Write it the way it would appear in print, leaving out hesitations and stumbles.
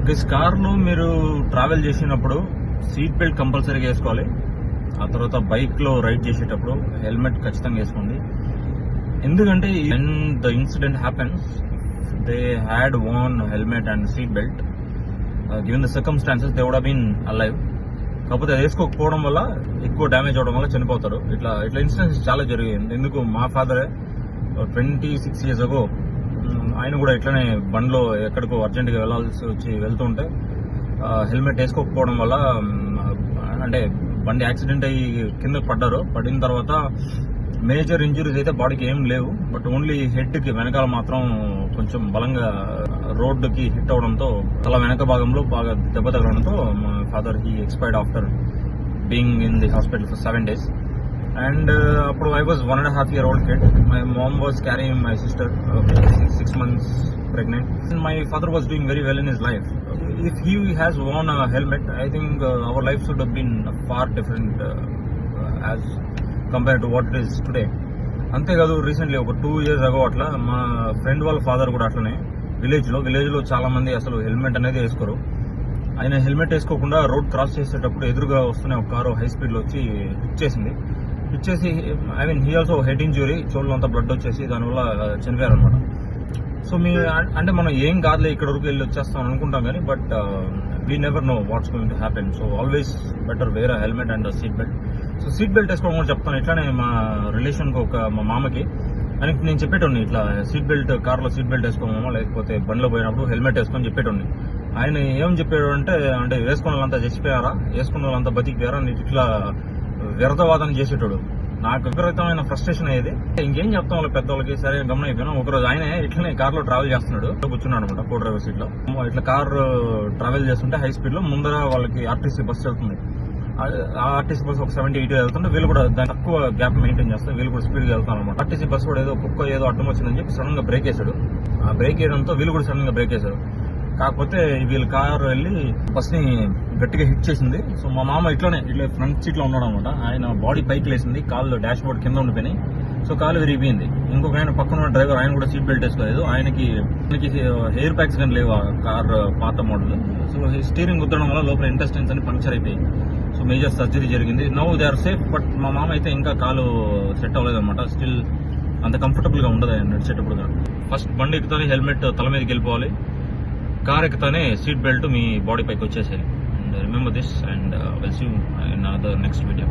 This కార్లో మీరు travel చేసినప్పుడు సీట్ బెల్ట్ కంపల్సరీగా వేసుకోవాలి. ఆ తర్వాత బైక్లో రైడ్ చేసేటప్పుడు హెల్మెట్ ఖచ్చితంగా వేసుకోండి. ఎందుకంటే when the incident happens, they had worn helmet and seat belt. Given the circumstances, they would have been alive. కాకపోతే అది వేసుకోకపోవడం వల్ల ఎక్కువ డ్యామేజ్ అవడం వల్ల చనిపోతారు. ఇట్లా ఇన్సిడెంట్స్ చాలా జరిగాయి. ఎందుకు మా ఫాదరే 26 years ago ఆయన కూడా ఇట్లనే బండ్లో ఎక్కడికో అర్జెంట్గా వెళ్తుంటే హెల్మెట్ వేసుకోకపోవడం వల్ల అంటే బండి యాక్సిడెంట్ అయ్యి కింద పడిన తర్వాత మేజర్ ఇంజురీస్ అయితే బాడీకి ఏం లేవు. బట్ ఓన్లీ హెడ్కి వెనకాల మాత్రం కొంచెం బలంగా రోడ్డుకి హిట్ అవడంతో తల వెనక భాగంలో బాగా దెబ్బ తగలడంతో మా father he expired after being in the hospital for 7 days. And అప్పుడు I was 1.5 year old kid. My mom was carrying my sister, 6 months pregnant. My father was doing very well in his life. If he has worn a helmet, I think our lives would have been far different as compared to what it is today. అంతేకాదు recently ఒక 2 years ago అట్లా మా friend వాళ్ళ father కూడా అట్లనే విలేజ్లో చాలా మంది అసలు హెల్మెట్ అనేది వేసుకోరు. ఆయన హెల్మెట్ వేసుకోకుండా రోడ్ క్రాస్ చేసేటప్పుడు ఎదురుగా వస్తున్న ఒక కారు హై స్పీడ్లో వచ్చి హిట్ చేసి హీ ఆల్సో హెడ్ ఇంజురీ, చోళ్ళలో అంతా బ్లడ్ వచ్చేసి దానివల్ల చనిపోయారు అనమాట. సో అంటే మనం ఏం కాదులే ఇక్కడ వరకు వెళ్ళి వచ్చేస్తాం అనుకుంటాం కానీ but we never know what's going to happen. So always better wear helmet and seat belt. So seat belt వేసుకోవడం కూడా చెప్తాను. ఇట్లానే మా రిలేషన్కి మా మామకి అని నేను చెప్పేటోని ఇట్లా సీట్ బెల్ట్ కార్లో సీట్ బెల్ట్ వేసుకోమా లేకపోతే బండిలో పోయినప్పుడు హెల్మెట్ వేసుకొని చెప్పేటోని. ఆయన ఏం చెప్పాడు అంటే వేసుకున్న వాళ్ళంతా చచ్చిపోయారా, వేసుకున్న వాళ్ళంతా బతికిపోయారా అని ఇట్లా వ్యర్థవాదన చేసేటోడు. నాకు విపరీతమైన ఫ్రస్ట్రేషన్ అయ్యేది. ఇంకేం చెప్తాం వాళ్ళ పెద్దవాళ్ళకి. సరే గమనం అయిపోయినా ఒకరోజు ఆయన ఇట్లనే కార్లో ట్రావెల్ చేస్తున్నాడు, కూర్చున్నాడు అనమాట కో డ్రైవర్ సీట్ లో. ఇట్లా కార్ ట్రావెల్ చేస్తుంటే హై స్పీడ్ లో ముందర వాళ్ళకి ఆర్టీసీ బస్సు వెళ్తుంది. ఆ ఆర్టీసీ బస్సు ఒక 70-80 వెళ్తుంటే వీళ్ళు కూడా దాని తక్కువ గ్యాప్ మెయింటైన్ చేస్తారు, వీళ్ళు కూడా స్పీడ్ గా వెళ్తారు అనమాట. ఆర్టీసీ బస్సు కూడా ఏదో అడ్డం వచ్చిందని చెప్పి సడన్ గా బ్రేక్ వేసాడు. ఆ బ్రేక్ వేయడంతో వీళ్ళు కూడా సడన్ గా బ్రేక్ వేశారు. కాకపోతే వీళ్ళ కారు వెళ్ళి బస్ ని గట్టిగా హిట్ చేసింది. సో మా మామ ఇట్లా ఫ్రంట్ సీట్ లో ఉన్నాడు అనమాట. ఆయన బాడీ పైకి లేసింది, కాళ్ళు డాష్ బోర్డ్ కింద ఉండిపోయినాయి. సో కాలు విరిగిపోయింది. ఇంకొక ఆయన పక్కన డ్రైవర్ ఆయన కూడా సీట్ బెల్ట్ వేసుకోలేదు. ఆయనకి హెయిర్ ప్యాక్స్ కానీ లేవు ఆ కార్ పాత మోడల్. సో స్టీరింగ్ గుద్దడం వల్ల లోపల ఇంటెస్టైన్స్ అని పంక్చర్ అయిపోయి సో మేజర్ సర్జరీ జరిగింది. Now they are safe. But మా మామ అయితే ఇంకా కాలు సెట్ అవ్వలేదు అనమాట. స్టిల్ అంత కంఫర్టబుల్ గా ఉండదు ఆయన నడిచేటప్పుడు. ఫస్ట్ బండి ఎక్కుతానే హెల్మెట్ తల మీదకి వెళ్ళిపోవాలి, కార్ ఎక్కుతానే సీట్ బెల్ట్ మీ బాడీ పైకి వచ్చేసేయాలి. And remember this and will see you in the next video.